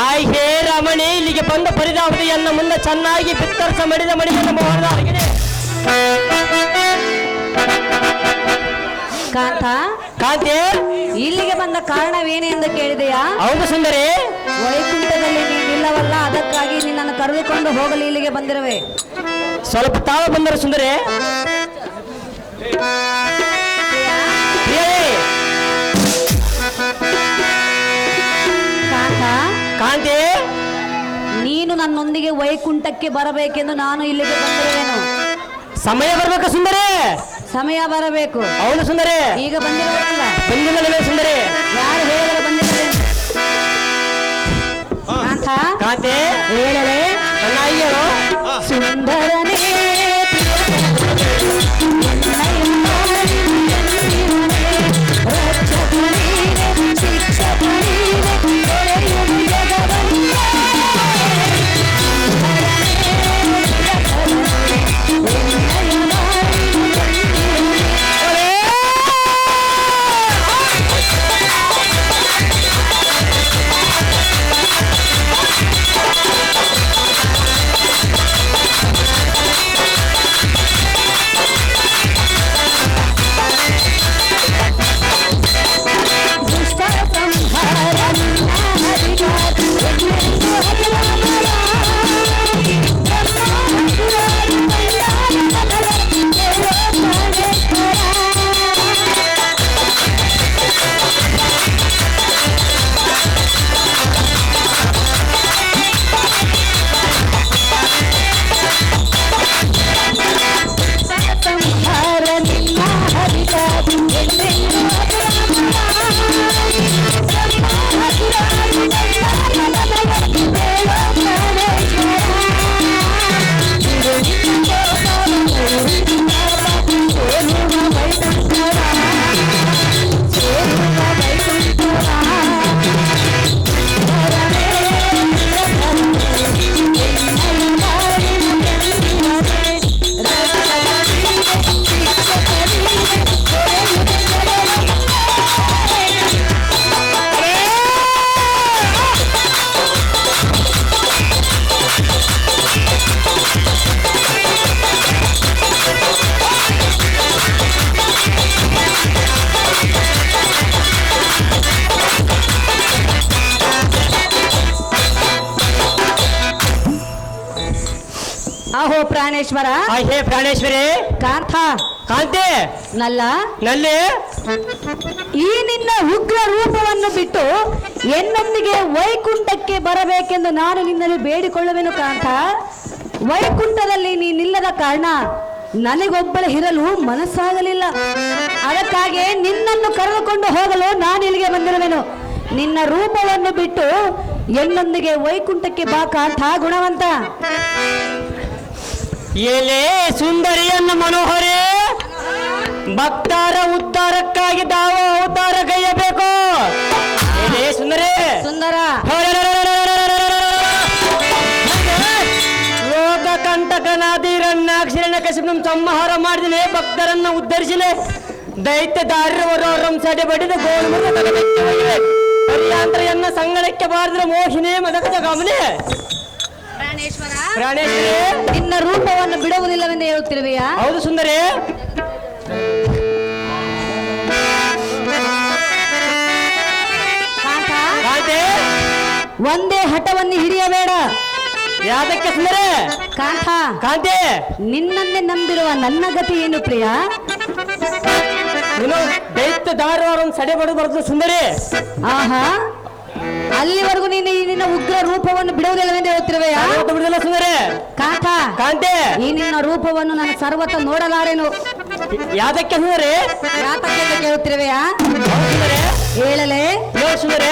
ಆಯ್ ಹೇ ರಮಣಿ, ಇಲ್ಲಿಗೆ ಬಂದ ಪರಿದಾವಧಿಯನ್ನ ಮುಂದೆ ಚೆನ್ನಾಗಿ ಬಿತ್ತರಿಸ ಮಡಿದ ಮಡಿಯನ್ನು ಮಾಡಲಾಗಿದೆ. ಕಾಂತ, ಕಾಂತಿ, ಇಲ್ಲಿಗೆ ಬಂದ ಕಾರಣವೇನೆಂದು ಕೇಳಿದೆಯಾ? ಹೌದು ಸುಂದರಿ. ವೈಕುಂಠದಲ್ಲಿ ನೀನಿಲ್ಲವಲ್ಲ, ಅದಕ್ಕಾಗಿ ನಿನ್ನನ್ನು ಕರೆದುಕೊಂಡು ಹೋಗಲು ಇಲ್ಲಿಗೆ ಬಂದಿರುವೆ. ಸ್ವಲ್ಪ ತಾವ ಬಂದರು ಸುಂದರಿ. ಕಾಂತ, ಕಾಂತಿ, ನೀನು ನನ್ನೊಂದಿಗೆ ವೈಕುಂಠಕ್ಕೆ ಬರಬೇಕೆಂದು ನಾನು ಇಲ್ಲಿಗೆ ಬಂದಿರುವೆನು. ಸಮಯ ಬರ್ಬೇಕು ಸುಂದರಿ. ಸಮಯ ಬರಬೇಕು. ಹೌದು ಸುಂದರಿ. ಈಗ ಬಂದಿರುವಲ್ಲ, ಬಂದಿಲ್ಲ ಸುಂದರಿ. ಯಾರು ಹೇಳಿದ್ರೆ ಬಂದಿದ್ದಾರೆ? ಕಾಂತ, ಕಾಂತಿ, ಹೇಳಲೇ ನನ್ನ ಅಯ್ಯರು ಸುಂದರನೇ ಅಹೋ ಪ್ರಾಣೇಶ್ವರ. ಹೇ ಪ್ರಾಣೇಶ್ವರಿ. ಕಾಂತ, ಕಾಂತಿ, ನಲ್ಲ ನಲ್ಲಿ ಈ ನಿನ್ನ ಉಗ್ರ ರೂಪವನ್ನು ಬಿಟ್ಟು ಎನ್ನೊಂದಿಗೆ ವೈಕುಂಠಕ್ಕೆ ಬರಬೇಕೆಂದು ನಾನು ನಿನ್ನಲ್ಲಿ ಬೇಡಿಕೊಳ್ಳುವೆನು. ಕಾಂತ, ವೈಕುಂಠದಲ್ಲಿ ನೀನಿಲ್ಲದ ಕಾರಣ ನನಗೊಬ್ಬಳ ಇರಲು ಮನಸ್ಸಾಗಲಿಲ್ಲ. ಅದಕ್ಕಾಗಿ ನಿನ್ನನ್ನು ಕರೆದುಕೊಂಡು ಹೋಗಲು ನಾನು ಇಲ್ಲಿಗೆ ಬಂದಿರುವೆನು. ನಿನ್ನ ರೂಪವನ್ನು ಬಿಟ್ಟು ಎನ್ನೊಂದಿಗೆ ವೈಕುಂಠಕ್ಕೆ ಬಾ ಕಾಂತ ಗುಣವಂತ. ಎಲೆ ಸುಂದರಿಯನ್ನು ಮನೋಹರೇ, ಭಕ್ತರ ಉದ್ಧಾರಕ್ಕಾಗಿ ತಾವು ಅವತಾರ ಕೈಯಬೇಕು. ಎಲೆ ಸುಂದರಿ. ಸುಂದರ, ರೋಗ ಕಂಟಕನಾದಿರನ್ನಾಕ್ಷರಣ ಕಸಿಬ್ ಸಂಹಾರ ಮಾಡಿದನೆ, ಭಕ್ತರನ್ನ ಉದ್ಧರಿಸಿಲೆ, ದೈತ್ಯ ದಾರ್ಯವರಂ ಸಡೆ ಬಡಿದ ಗೋಳು ಹರಿಯಾಂತರನ್ನ ಸಂಗಡಕ್ಕೆ ಬಾರಿದ್ರೆ ಮೋಹಿನೇ ಮದಕದ ಗಮನೆ. ಪ್ರಾಣೇಶ್ವರಿ, ನಿನ್ನ ರೂಪವನ್ನು ಬಿಡುವುದಿಲ್ಲವೆಂದು ಹೇಳುತ್ತಿರುವೆಯಾ? ಹೌದು ಸುಂದರಿ. ಕಾಂತಿ, ಒಂದೇ ಹಠವನ್ನು ಹಿಡಿಯಬೇಡ. ಯಾದಕ್ಕೆ ಸುಂದರಿ? ಕಾಂತ, ಕಾಂತಿ, ನಿನ್ನನ್ನೇ ನಂಬಿರುವ ನನ್ನ ಗತಿ ಏನು ಪ್ರಿಯ? ನೀನು ದೈತ್ಯ ದಾರವನ್ನು ಸಡೆ ಬಡಬಾರದು ಸುಂದರಿ. ಆಹಾ, ಅಲ್ಲಿವರೆಗೂ ನೀನು ಈ ನಿನ್ನ ಉಗ್ರ ರೂಪವನ್ನು ಬಿಡುವುದಿಲ್ಲವೆಂದು ಹೇಳುತ್ತಿರುವೆಯಾ? ಬಿಡುದಿಲ್ಲ ಸುಂದರಿ. ಕಾಂತ, ಕಾಂತಿ, ಈ ನಿನ್ನ ರೂಪವನ್ನು ನಾನು ಸರ್ವತ ನೋಡಲಾರೆನು. ಯಾದಕ್ಕೆ ಸುಂದರಿ? ಯಾತಕ್ಕೆ ಕೇಳುತ್ತಿರುವೆಯಾ? ಹೇಳಲೇ ಸುಂದರಿ.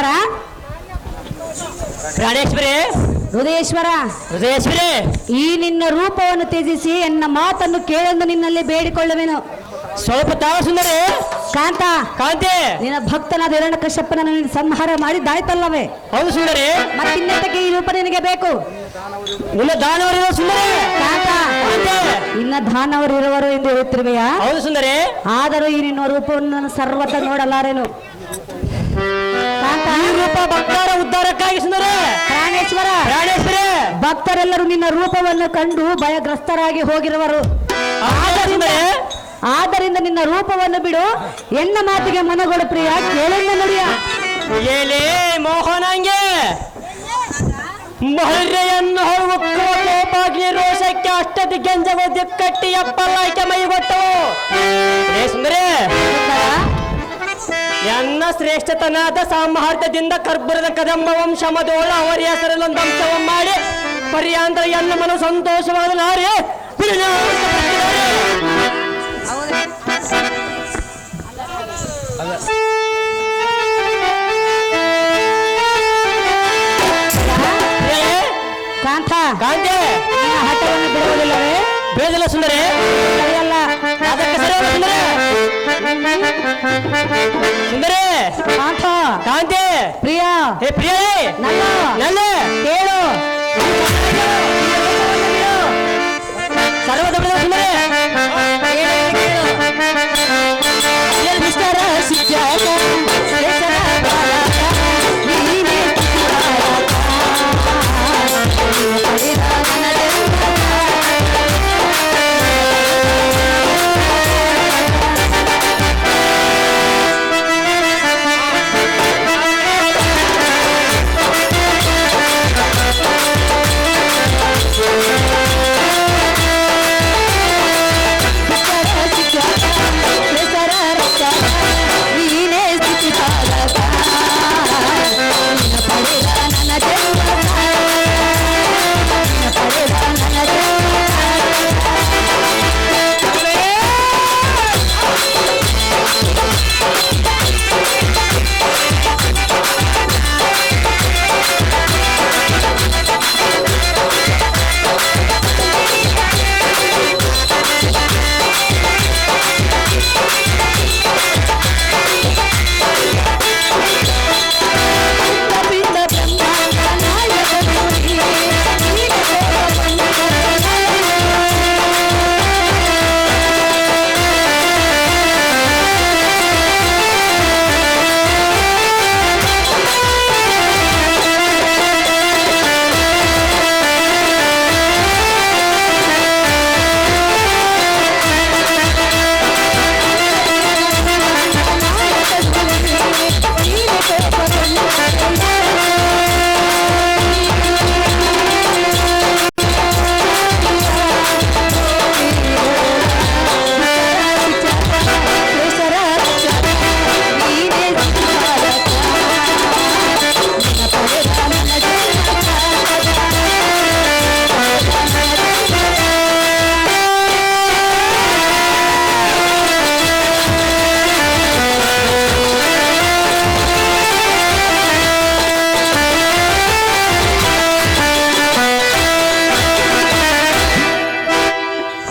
ಪ್ರಾಣೇಶ್ವರ ಪ್ರಾಣೇಶ್ವರಿ ಹೃದಯೇಶ್ವರ ಹೃದಯೇಶ್ವರಿ ಈ ನಿನ್ನ ರೂಪವನ್ನು ತ್ಯಜಿಸಿ ಎನ್ನ ಮಾತನ್ನು ಕೇಳೆಂದು ನಿನ್ನಲ್ಲಿ ಬೇಡಿಕೊಳ್ಳುವೆನು. ಸ್ವಲ್ಪ ತಾವ ಸುಂದರಿ ಕಾಂತ ಕಾಂತಿ ನಿನ್ನ ಭಕ್ತನಾದ ಹಿರಣ್ಯಕಶ್ಯಪನನ್ನು ನೀನು ಸಂಹಾರ ಮಾಡಿದ್ದಾಯ್ತಲ್ಲವೇ? ಹೌದು ಸುಂದರಿ. ಮತ್ತಿನ್ನತಕ್ಕೆ ಈ ರೂಪ ನಿನಗೆ ಬೇಕು. ನಿನ್ನ ದಾನವರಿರೋ ಸುಂದರಿ ಕಾಂತ ಕಾಂತಿ ಇನ್ನ ದಾನವರಿರುವರು ಎಂದು ಹೇಳುತ್ತಿರುವೆಯಾ? ಹೌದು ಸುಂದರಿ. ಆದರೂ ಈ ನಿನ್ನ ರೂಪವನ್ನು ನಾನು ಸರ್ವತ ನೋಡಲಾರೆನು. ಕಾಂತ ಈ ರೂಪ ಭಕ್ತರ ಉದ್ಧಾರಕ್ಕಾಗಿ ಸುಂದರಿ. ಪ್ರಾಣೇಶ್ವರ ಪ್ರಾಣೇಶ್ವರಿ ಭಕ್ತರೆಲ್ಲರೂ ನಿನ್ನ ರೂಪವನ್ನು ಕಂಡು ಭಯಗ್ರಸ್ತರಾಗಿ ಹೋಗಿರುವರು. ಆದ್ದರಿಂದ ನಿನ್ನ ರೂಪವನ್ನು ಬಿಡು, ಎನ್ನ ಮಾತಿಗೆ ಮನಗೊಡು ಪ್ರಿಯ, ಕೇಳೆನ್ನ ನುಡಿಯ. ಏಲೇ ಮೋಹನಂಗೆ ಮಹರ್ಯೆಯನ್ನು ಹೊರವುಕ್ಕುವ ಕೋಪಾಗ್ನಿ ರೋಷಕ್ಕೆ ಅಷ್ಟದಿ ಗೆಂಜವ ದಿಕ್ಕಟ್ಟಿ ಎಪ್ಪಲ್ಲಾಯ್ಕೆ ಮೈಗೊಟ್ಟವು. ಏ ಸುಂದರಿ, ಎನ್ನ ಶ್ರೇಷ್ಠತನಾದ ಸಾಮರ್ಥ್ಯದಿಂದ ಕರ್ಬುರದ ಕದಂಬ ವಂಶಮದೋಳ ಅವರ ಹೆಸರಲ್ಲೊಂದು ಅಂಶವ ಮಾಡಿ ಪರ್ಯಾಂತರ ಎನ್ನ ಮನ ಸಂತೋಷವಾದ ನಾರಿ ಕಾಂತ ಕಾಂತೆ ನಿನ್ನ ಹಠವನ್ನು ಬಿಡುವುದಿಲ್ಲವೇ? ಬೇದಿಲ್ಲ ಸುಂದರಿ. ಸರಿಯಲ್ಲ, ಅದಕ್ಕೆ ಸರಿಯಲ್ಲ ಸುಂದರಿ. ಸುಂದರಿ ಕಾಂತ ಕಾಂತೆ ಪ್ರಿಯ ಹೇ ಪ್ರಿಯ ನನ್ನ ನನ್ನ ಕೇಳು. ಸರ್ವದ ಸುಂದರಿ ಮಿಸ್ಟರ ಸಿಕ್ಕಾಗ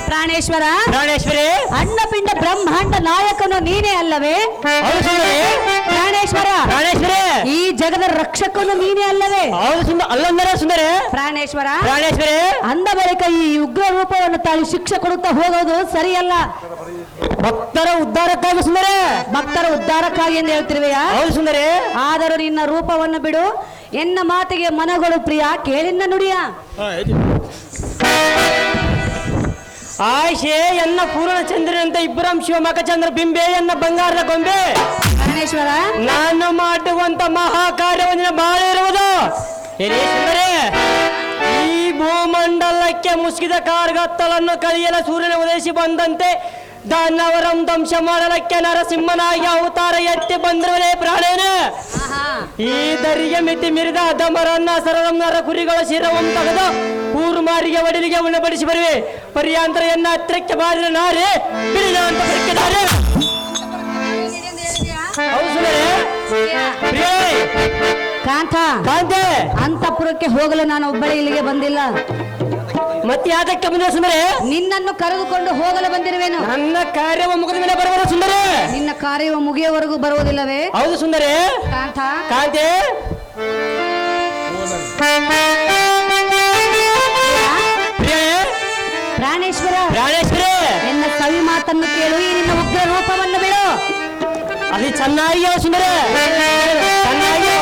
ಪ್ರಾಣೇಶ್ವರ ಪ್ರಾಣೇಶ್ವರಿ ಅನ್ನಪಿಂಡ ಬ್ರಹ್ಮಾಂಡ ನಾಯಕನು ನೀನೇ ಅಲ್ಲವೇ? ಹೌದು ಸುಂದರಿ. ಪ್ರಾಣೇಶ್ವರ ಪ್ರಾಣೇಶ್ವರಿ ಈ ಜಗದ ರಕ್ಷಕನು ನೀನೇ ಅಲ್ಲವೇ? ಹೌದು ಸುಂದರ ಅಲ್ಲಂದರೆ ಸುಂದರಿ. ಪ್ರಾಣೇಶ್ವರ ಪ್ರಾಣೇಶ್ವರಿ ಅಂದ ಬಳಿಕ ಈ ಉಗ್ರ ರೂಪವನ್ನು ತಾಳಿ ಶಿಕ್ಷೆ ಕೊಡುತ್ತಾ ಹೋಗೋದು ಸರಿಯಲ್ಲ. ಭಕ್ತರ ಉದ್ಧಾರಕ್ಕಾಗಿ ಸುಂದರಿ. ಭಕ್ತರ ಉದ್ಧಾರಕ್ಕಾಗಿ ಎಂದು ಹೇಳ್ತಿರುವೆಯಾ? ಹೌದು ಸುಂದರಿ. ಆದರೂ ನಿನ್ನ ರೂಪವನ್ನು ಬಿಡು, ಎನ್ನ ಮಾತಿಗೆ ಮನಗಳು ಪ್ರಿಯ, ಕೇಳಿನ್ನ ನುಡಿಯ. ಆಶೆ ಎನ್ನ ಪೂರ್ಣ ಚಂದ್ರನಂತ ಇಬ್ಬರಂ ಶಿವಮಕಚಂದ್ರ ಬಿಂಬೆ ಎನ್ನ ಬಂಗಾರದ ಗೊಂಬೆ. ಪ್ರಾಣೇಶ್ವರ ನಾನು ಮಾಡುವಂತ ಮಹಾ ಕಾರ್ಯವನ್ನು ಬಾಳೆ ಇರುವುದು. ಸುಂದರಿ, ಈ ಭೂಮಂಡಲಕ್ಕೆ ಮುಸುಕಿದ ಕಾರ್ಗತ್ತಲನ್ನು ಕಲಿಯಲು ಸೂರ್ಯನ ಉದಯಿಸಿ ಬಂದಂತೆ ದಾನವರಂ ಧ್ವಂಸ ಮಾಡಲಕ್ಕೆ ನರಸಿಂಹನಾಗಿ ಅವತಾರ ಎತ್ತಿ ಬಂದಿರುವೇ ಪ್ರಾಣೇನ. ಈ ದರಿಗೆ ಮಿತಿ ಮೀರಿದ ಅಧಮರನ್ನ ಸರಂ ನರ ಕುರಿಗಳ ಶಿರವನ್ನು ತೆಗೆದು ಕೂರುಮಾರಿಗೆ ಒಡಲಿಗೆ ಉಣಬಡಿಸಿ ಬರುವೆ. ಪರ್ಯಾಂತರ ಎನ್ನ ಹತ್ತಿರಕ್ಕೆ ಬಾರಿದ ನಾರೇ ಬಿಡಿದ ಅಂತ ಬರಕಿದ್ದಾರೆ. ಹೌದು ಸುಂದರಿ. ಕಾಂತ ಕಾಂತೆ ಅಂತಪುರಕ್ಕೆ ಹೋಗಲು ನಾನು ಒಬ್ಬಳೇ ಇಲ್ಲಿಗೆ ಬಂದಿಲ್ಲ. ಮತ್ತೆ ಯಾತಕ್ಕೆ ಬಂದ ಸುಂದರಿ? ನಿನ್ನನ್ನು ಕರೆದುಕೊಂಡು ಹೋಗಲು ಬಂದಿರುವೆನು. ನನ್ನ ಕಾರ್ಯವ ಮುಗಿದ ಮೇಲೆ ಬರುವುದು ಸುಂದರಿ. ನಿನ್ನ ಕಾರ್ಯವು ಮುಗಿಯುವವರೆಗೂ ಬರುವುದಿಲ್ಲವೇ? ಹೌದು ಸುಂದರಿ. ಕಾಂತ ಕಾಂತೆ ಪ್ರಾಣೇಶ್ವರ ಪ್ರಾಣೇಶ್ವರಿ ನಿನ್ನ ಸವಿ ಮಾತನ್ನು ಕೇಳು. ಈ ನಿನ್ನ ಉಗ್ರ ರೂಪವನ್ನು ಬಿಡು. ಅದು ಚೆನ್ನಾಗಿ ಸುಂದರಿ, ಚೆನ್ನಾಗಿ.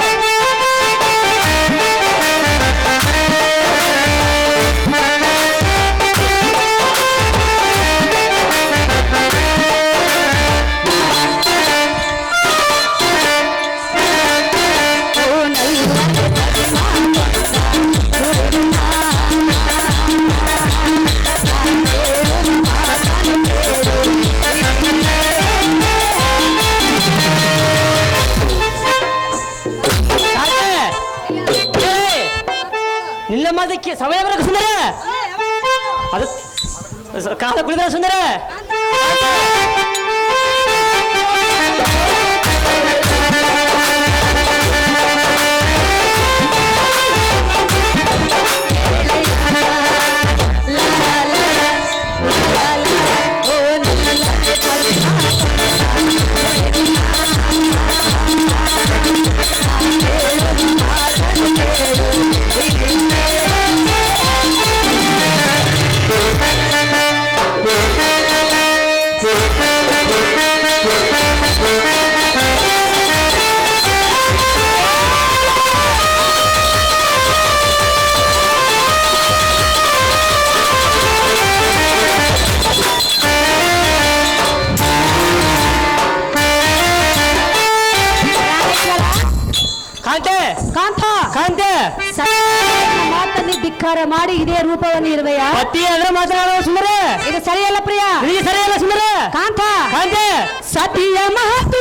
ನಿನ್ನ ಮಾತಕ್ಕೆ ಸಮಯ ಬರಕ್ಕೆ ಸುಂದರ, ಅದು ಕಾಲ ಕುಳಿದ ಸುಂದರ. ಕಾಂತೆ ಕಾಂತ ಕಾಂತೆ ಮಾತನ್ನು ಧಿಕ್ಕಾರ ಮಾಡಿ ಇದೇ ರೂಪವನ್ನು ಇರುವೆಯಾ? ಅತ್ತಿ ಅಂದ್ರೆ ಮಾತನಾಡುವ ಸುಂದರ, ಇದು ಸರಿಯಲ್ಲ ಪ್ರಿಯ. ಇದು ಸರಿಯಲ್ಲ ಸುಂದರ. ಕಾಂತ ಕಾಂತೆ ಸತಿಯ ಮಾತು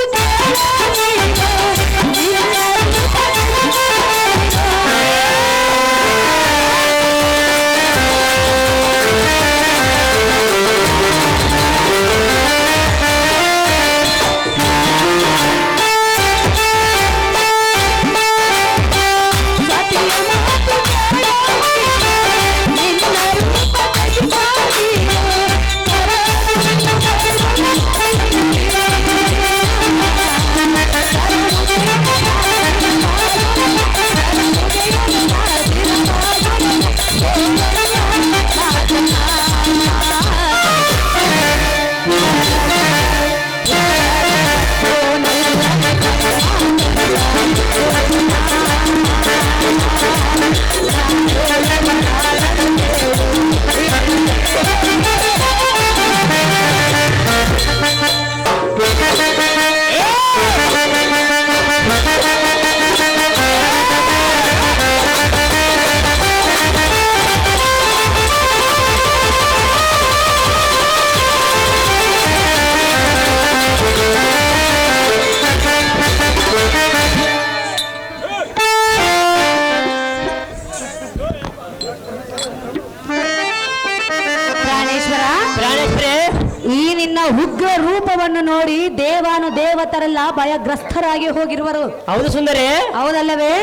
ಈ ನಿನ್ನ ಉಗ್ರ ರೂಪವನ್ನು ನೋಡಿ ದೇವಾನು ದೇವತರೆಲ್ಲ ಭಯಗ್ರಸ್ತರಾಗಿ ಹೋಗಿರುವರು. ಹೌದು ಸುಂದರಿ. ಹೌದಲ್ಲವೇ?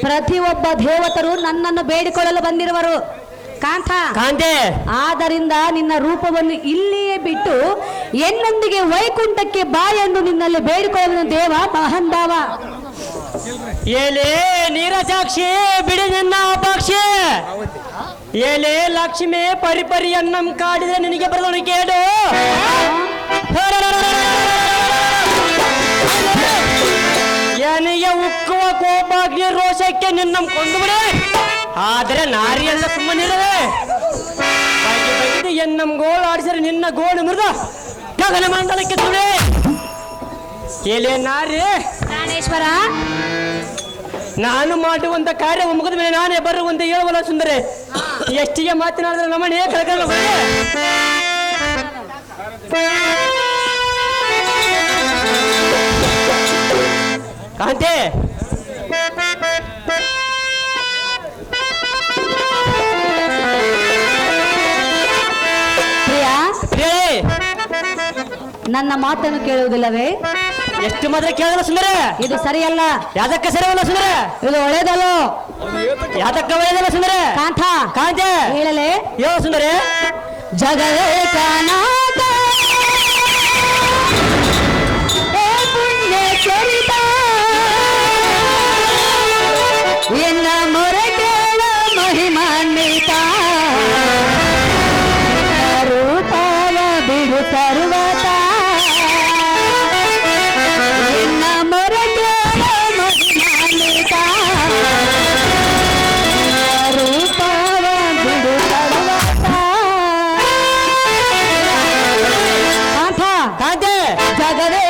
ಪ್ರತಿಯೊಬ್ಬ ದೇವತರು ನನ್ನನ್ನು ಬೇಡಿಕೊಳ್ಳಲು ಬಂದಿರುವರು. ಕಾಂತ ಕಾಂತೆ ಆದ್ದರಿಂದ ನಿನ್ನ ರೂಪವನ್ನು ಇಲ್ಲಿಯೇ ಬಿಟ್ಟು ಎನ್ನೊಂದಿಗೆ ವೈಕುಂಠಕ್ಕೆ ಬಾ ಎಂದು ನಿನ್ನಲ್ಲಿ ಬೇಡಿಕೊಳ್ಳುವ ದೇವ ಮಹಂದಾವ. ಏಲೇ ನೀರಸಾಕ್ಷಿ ಬಿಡಿ ನಿನ್ನ ಅಪಾಕ್ಷಿ, ಏಲೇ ಲಕ್ಷ್ಮಿ ಪರಿಪರಿ ಅನ್ನಂ ಕಾಡಿದ್ರೆ ನಿನಗೆ ಬರದವನು ಕೇಳು. ಏನಿಗೆ ಉಕ್ಕುವ ಕೋಪಾಗ್ನಿ ರೋಷಕ್ಕೆ ನಿನ್ನ ಕೊಂದು ಬಿಡೆ, ಆದರೆ ನಾರಿಯಲ್ಲ ಸುಮ್ಮನಿರುವೆ. ಎನ್ನಂ ಗೋಳು ಆಡಿಸರೆ ನಿನ್ನ ಗೋಳು ಮುರಿದ ಗಗನ ಮಂಡಲಕ್ಕೆ ತುಳೆ. ಏಲೇ ನಾರಿ ಪ್ರಾಣೇಶ್ವರ, ನಾನು ಮಾಡುವಂತ ಕಾರ್ಯ ಮುಗಿದ ಮೇಲೆ ನಾನೇ ಬರುವಂತೆ ಹೇಳುವಲ್ಲ ಸುಂದರಿ. ಎಷ್ಟಿಗೆ ಮಾತನಾಡಿದ್ರೆ ನಮ್ಮನೆ ಕಳ್ಕಲ್ಲ. ಕಾಂತೆ ಪ್ರಿಯಾ, ನನ್ನ ಮಾತನ್ನು ಕೇಳುವುದಿಲ್ಲವೇ? ಎಷ್ಟು ಮಾತ್ರ ಕೇಳಲ್ಲ ಸುಂದರ ಇದು ಸರಿಯಲ್ಲ. ಯಾದಕ್ಕ ಸರಿಯಲ್ಲ ಸುಂದರ ಇದು ಒಳ್ಳೇದಲ್ಲ. ಯಾದಕ್ಕ ಒಳ್ಳೆಯದಲ್ಲ ಸುಂದರ ಕಾಂತ ಕಾಂತ ಹೇಳಲೆ ಯೋ ಸುಂದರ ಜಗವೇ ಕಾನಾಥ ಏ ಪುಣ್ಯ ಚರಿತ ಎನ್ನ ಮೊರೆ ಕೇಳ ಮಹಿಮಾನ್ವಿತ ರೂಪವ ಬಿಡು ಸರ್ವತ ಎನ್ನ ಮೊರೆ ಕೇಳ ಮಹಿಮಾನ್ವಿತ ರೂಪವ ಬಿಡು ಸರ್ವತ ಕಾಂತ ಜಗವೇ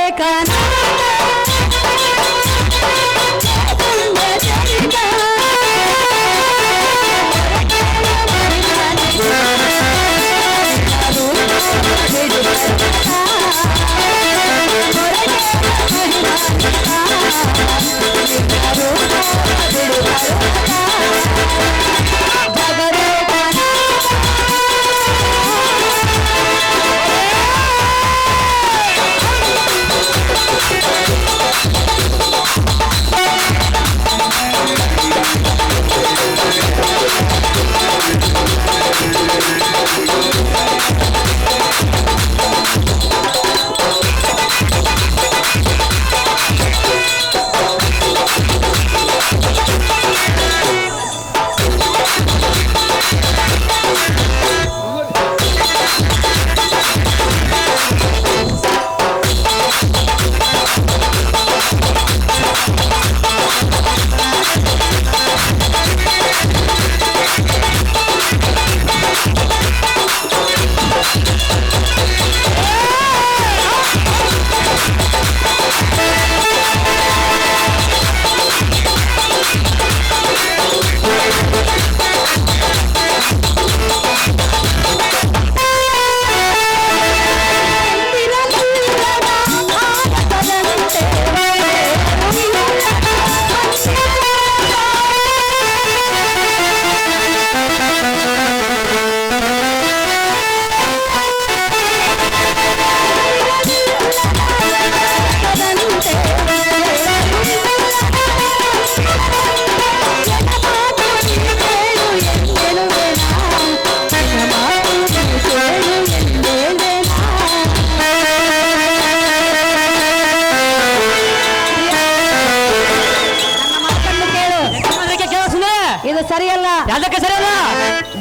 ಇದು ಸರಿಯಲ್ಲ. ಯಾದಕ್ಕ ಸರಿಯಲ್ಲ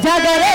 ಜಗವೇ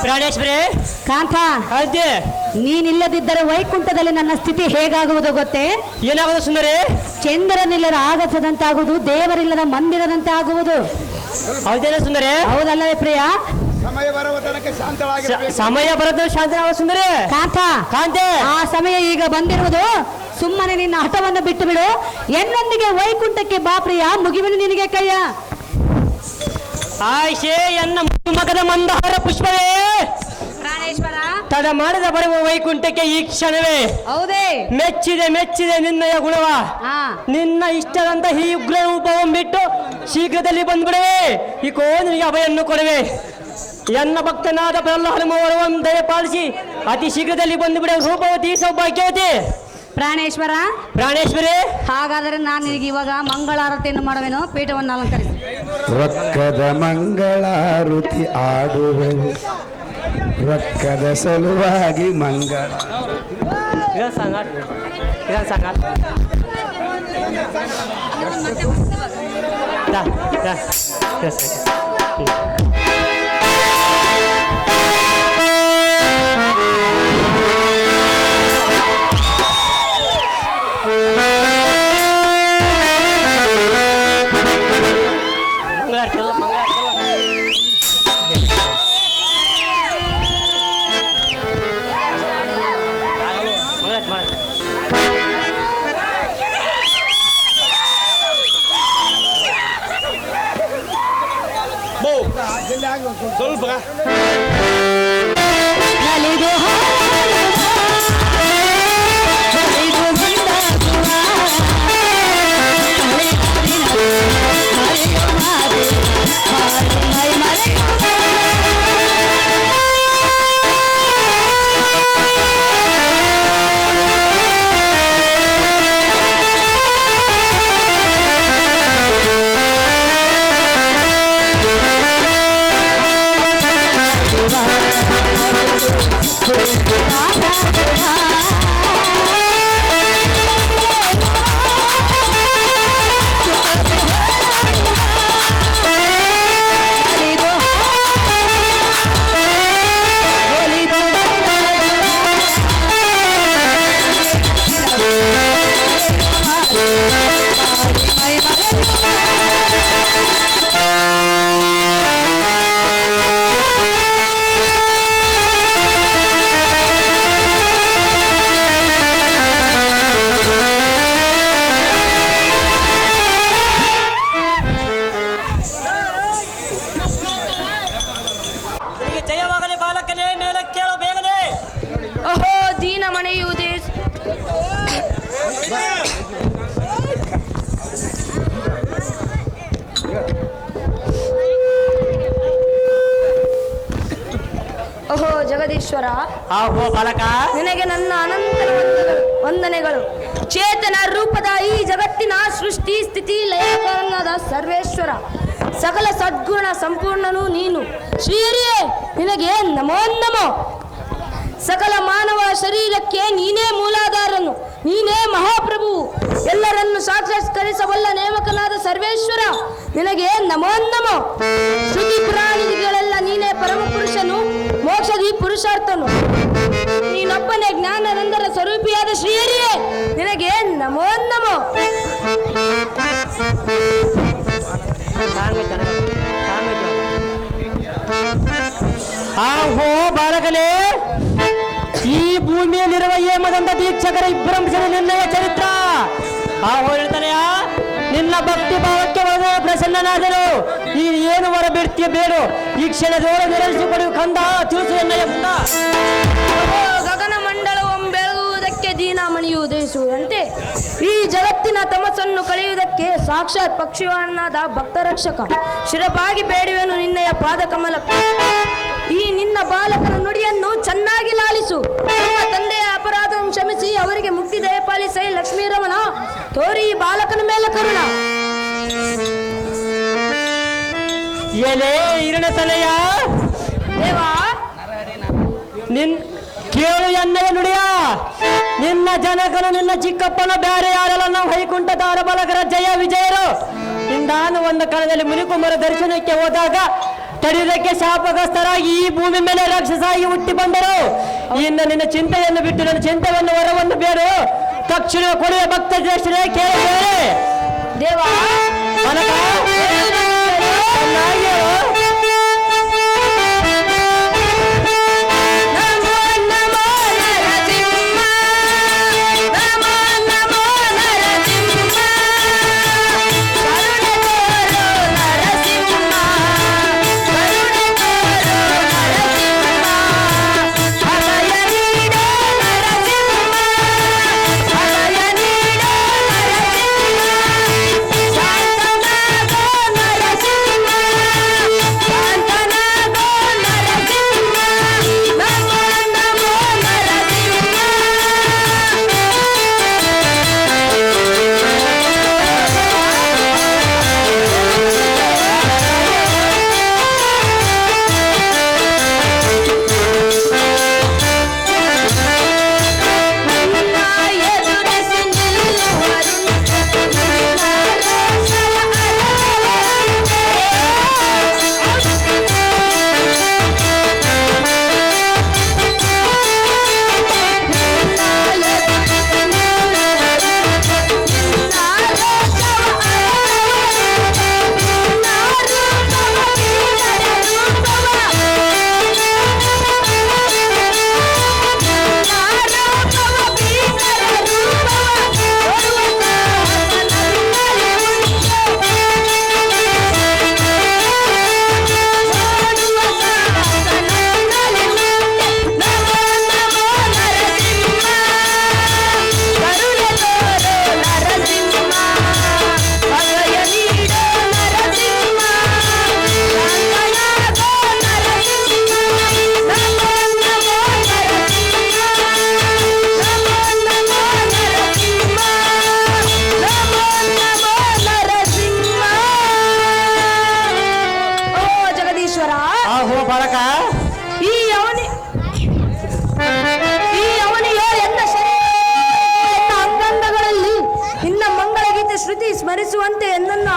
ಪ್ರಾಣೇಶ್ವರಿ ಕಾಂತ ಅದೇ ನೀನಿಲ್ಲದಿದ್ದರೆ ವೈಕುಂಠದಲ್ಲಿ ನನ್ನ ಸ್ಥಿತಿ ಹೇಗಾಗುವುದು ಗೊತ್ತೇ? ಏನಾಗುವುದು ಸುಂದರಿ? ಚಂದ್ರನಿಲ್ಲದ ಆಗಸದಂತಾಗುವುದು, ದೇವರಿಲ್ಲದ ಮಂದಿರದಂತೆ ಆಗುವುದು. ಹೌದೇನ ಸುಂದರಿ? ಹೌದಲ್ಲವೇ ಪ್ರಿಯ? ಸಮಯ ಬರುವ ತನಕ ಸಮಯ ಬರೋದು ಶಾಂತ ಸುಂದರಿ. ಕಾಂತ ಕಾಂತೆ ಆ ಸಮಯ ಈಗ ಬಂದಿರುವುದು. ಸುಮ್ಮನೆ ನಿನ್ನ ಹಠವನ್ನು ಬಿಟ್ಟು ಬಿಡು. ಎನ್ನೊಂದಿಗೆ ವೈಕುಂಠಕ್ಕೆ ಬಾ ಪ್ರಿಯ, ಮುಗಿವಿನ ನಿನಗೆ ಕೈಯ. ಆಯ್ಷೆ ಎನ್ನ ಮಗದ ಮಂದಹಾರ ಪುಷ್ಪವೇ ಪ್ರಾಣೇಶ್ವರ ತಡ ಮಾಡದ ಬರುವ ವೈಕುಂಠಕ್ಕೆ ಈ ಕ್ಷಣವೇ. ಹೌದೇ? ಮೆಚ್ಚಿದೆ ಮೆಚ್ಚಿದೆ ನಿನ್ನಯ ಗುಣವ. ಹಾ, ನಿನ್ನ ಇಷ್ಟದಂತ ಈ ಉಗ್ರ ರೂಪವನ್ನು ಬಿಟ್ಟು ಶೀಘ್ರದಲ್ಲಿ ಬಂದ್ಬಿಡುವೆ. ಈ ನಿನಗೆ ಅಭಯನ್ನು ಕೊಡುವೆ. ಎನ್ನ ಭಕ್ತನಾದ ಪ್ರಹ್ಲಾದಮವರವನ್ನು ದಯಪಾಲಿಸಿ ಅತಿ ಶೀಘ್ರದಲ್ಲಿ ಬಂದು ಬಿಡುವ. ರೂಪವತಿ ಸೌಭಾಗ್ಯವತಿ ಪ್ರಾಣೇಶ್ವರ. ಪ್ರಾಣೇಶ್ವರಿ, ಹಾಗಾದರೆ ನಾನು ನಿನಗೆ ಇವಾಗ ಮಂಗಳಾರತಿಯನ್ನು ಮಾಡುವೆನು. ಪೀಠವನ್ನು ಅಲಂಕರಿಸಿ ರೊಕ್ಕದ ಮಂಗಳಾರತಿ ಆಡುವೆವು, ರೊಕ್ಕದ ಸಲುವಾಗಿ ಮಂಗಳ. ಇದನ್ನು ಸಂಗಾಟ, ಇದನ್ನು ಸಂಗಾಟ. ಸ್ವಲ್ಪ ಜಯವಾಗಲಿ ಬಾಲಕನೇ, ಮೇಲೆ ಕೇಳು ಬೇಗನೆ. ಅಹೋ ದೀನ ಮನೆಯುವುದೇ. ಅಹೋ ಜಗದೀಶ್ವರ, ಆಹೋ ಬಾಲಕ, ನಿನಗೆ ನನ್ನ ಅನಂತ ವಂದನೆಗಳು. ಚೇತನ ರೂಪದ ಈ ಜಗತ್ತಿನ ಸೃಷ್ಟಿ ಸ್ಥಿತಿ ಲಯಕಾರನಾದ ಸರ್ವೇಶ್ವರ, ಸಕಲ ಸದ್ಗುಣ ಸಂಪೂರ್ಣನು ನೀನು. ಶ್ರೀಹರಿಯೇ ನಿನಗೆ ನಮೋ ನಮೋ. ಸಕಲ ಮಾನವ ಶರೀರಕ್ಕೆ ನೀನೇ ಮೂಲಾಧಾರನು, ನೀನೇ ಮಹಾಪ್ರಭು, ಎಲ್ಲರನ್ನು ಸಾಕ್ಷಾತ್ಕರಿಸಬಲ್ಲ ನೇಮಕನಾದ ಸರ್ವೇಶ್ವರ ನಿನಗೆ ನಮೋ ನಮೋ. ಶ್ರುತಿ ಪುರಾಣಿಗಳೆಲ್ಲ ನೀನೇ ಪರಮ ಪುರುಷನು, ಮೋಕ್ಷದಿ ಪುರುಷಾರ್ಥನು. ನೀನೊಬ್ಬನೇ ಜ್ಞಾನರಂಗರ ಸ್ವರೂಪಿಯಾದ ಶ್ರೀಹರಿಯೇ ನಿನಗೆ ನಮೋ ನಮೋ. ಆಹೋ ಬಾಲಕನೇ, ಈ ಭೂಮಿಯಲ್ಲಿರುವ ಏಮದಂತ ದೀಕ್ಷಕರ ಇಬ್ಬರಂಶದ ನಿನ್ನಯ ಚರಿತ್ರ. ಆಹೋ ಹೇಳ್ತಾನೆಯ, ನಿನ್ನ ಭಕ್ತಿ ಭಾವಕ್ಕೆ ಒಳಗೆ ಪ್ರಸನ್ನನಾದರು. ಈ ಏನು ಹೊರ ಬಿಡ್ತೀಯ ಬೇಡು, ಈ ಕ್ಷಣದೋಳ ನಿರಳಿಸಿಕೊಡು ಕಂದ, ತಿಳಿಸು ಎನ್ನಯ ಮುಂದ. ಗಗನ ಮಂಡಲವನ್ನು ಬೆಳಗುವುದಕ್ಕೆ ದೀನ ಮಣಿಯು ಉದಯಿಸುವಂತೆ ಈ ಜಗತ್ತಿನ ತಮಸ್ಸನ್ನು ಕಳೆಯುವುದಕ್ಕೆ ಸಾಕ್ಷಾತ್ ಪಕ್ಷಿವಾಹನಾದ ಭಕ್ತ ರಕ್ಷಕ ಶಿರಬಾಗಿ ಬೇಡುವೆನು ನಿನ್ನಯ ಪಾದ ಕಮಲಕ್ಕೆ. ಈ ನಿನ್ನ ಬಾಲಕನ ನುಡಿಯನ್ನು ಚೆನ್ನಾಗಿ ಲಾಲಿಸು. ನಮ್ಮ ತಂದೆಯ ಅಪರಾಧವನ್ನು ಕ್ಷಮಿಸಿ ಅವರಿಗೆ ಮುಕ್ತಿ ದಯಪಾಲಿಸಿ ಲಕ್ಷ್ಮೀರಮಣ ತೋರಿ ಈ ಬಾಲಕನ ಮೇಲೆ ಕರುಣ. ಎಲೆ ಇರಣ ತಲೆಯ ದೇವಾ, ಕೇಳು ಎನ್ನಯ ನುಡಿಯ. ನಿನ್ನ ಜನಕನು ನಿನ್ನ ಚಿಕ್ಕಪ್ಪನ ಬ್ಯಾರೆ ಯಾರಲ್ಲ ನಾವು ವೈಕುಂಠದಾರ ಬಾಲಕರ ಜಯ ವಿಜಯರು. ಇಂದಾನು ಒಂದು ಕಾಲದಲ್ಲಿ ಮುನಿಕುಮಾರ ದರ್ಶನಕ್ಕೆ ಹೋದಾಗ ತಡೆಯುವುದಕ್ಕೆ ಶಾಪಗ್ರಸ್ತರಾಗಿ ಈ ಭೂಮಿ ಮೇಲೆ ರಾಕ್ಷಸಾಗಿ ಹುಟ್ಟಿ ಬಂದರು. ಇನ್ನು ನಿನ್ನ ಚಿಂತೆಯನ್ನು ಬಿಟ್ಟು ನನ್ನ ಚಿಂತೆಯನ್ನು ವರವನ್ನು ಬೇರು. ತಕ್ಷಣ ಕೊನೆಯ ಭಕ್ತ ಶ್ರೇಷ್ಠರೇ ಕೇಳಿದ್ದೇನೆ. ದೇವಾ, ಚೆನ್ನಾಗಿ ನರಸಿಂಹ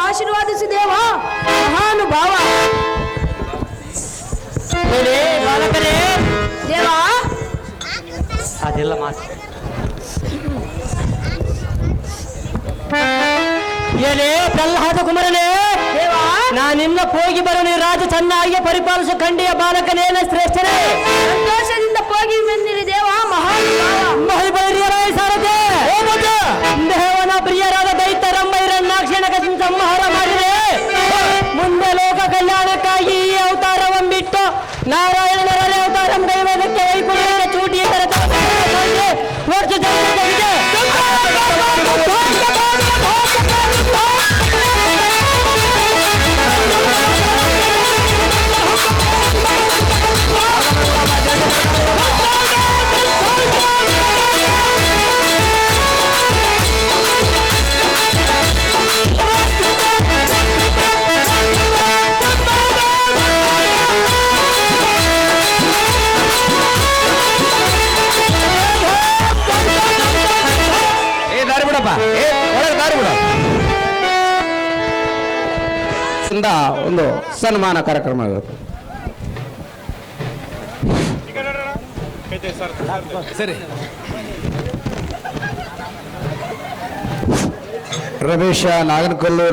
ಆಶೀರ್ವಾದಿಸಿ ದೇವ ಮಹಾನುಭಾವ. ಹೇಳಿ ಬಾಲಕರೇ. ದೇವ ಅದೆಲ್ಲ ಮಾತು ಏನೇ ಪ್ರಹ್ಲಾದ ಕುಮಾರನೇ, ದೇವ ನಾನಿನ್ನ ಹೋಗಿ ಬರೋನಿ ರಾಜ ಚೆನ್ನಾಗಿ ಪರಿಪಾಲಿಸ ಖಂಡಿಯ ಬಾಲಕನೇನ ಶ್ರೇಷ್ಠನೇ. ಸಂತೋಷದಿಂದ ಹೋಗಿ ಬಂದಿರಿ ದೇವ ಮಹಾನುಭಾವ. ಮಹಿಬಲಿಯರಾಯ ಸಾರಥೆ ದೇವನ ಪ್ರಿಯರಾದ ದೈತ್ಯರಂಬ ಹಿರಣ್ಯಾಕ್ಷನ ಸಂಹಾರ ಮಾಡಿದೆ. ಮುಂದೆ ಲೋಕ ಕಲ್ಯಾಣಕ್ಕಾಗಿ ಈ ಅವತಾರವನ್ಬಿಟ್ಟು ನಾರಾಯಣರ ಅವತಾರಂ ದೈವಕ್ಕೆ ವೈಕುಂಠಕ್ಕೆ ಚೂಟಿಯ ವರ್ಷ ಒಂದು ಸನ್ಮಾನ ಕಾರ್ಯಕ್ರಮ ಇರುತ್ತೆ. ಸರಿ ರಮೇಶ ನಾಗನಕೊಲ್ಲು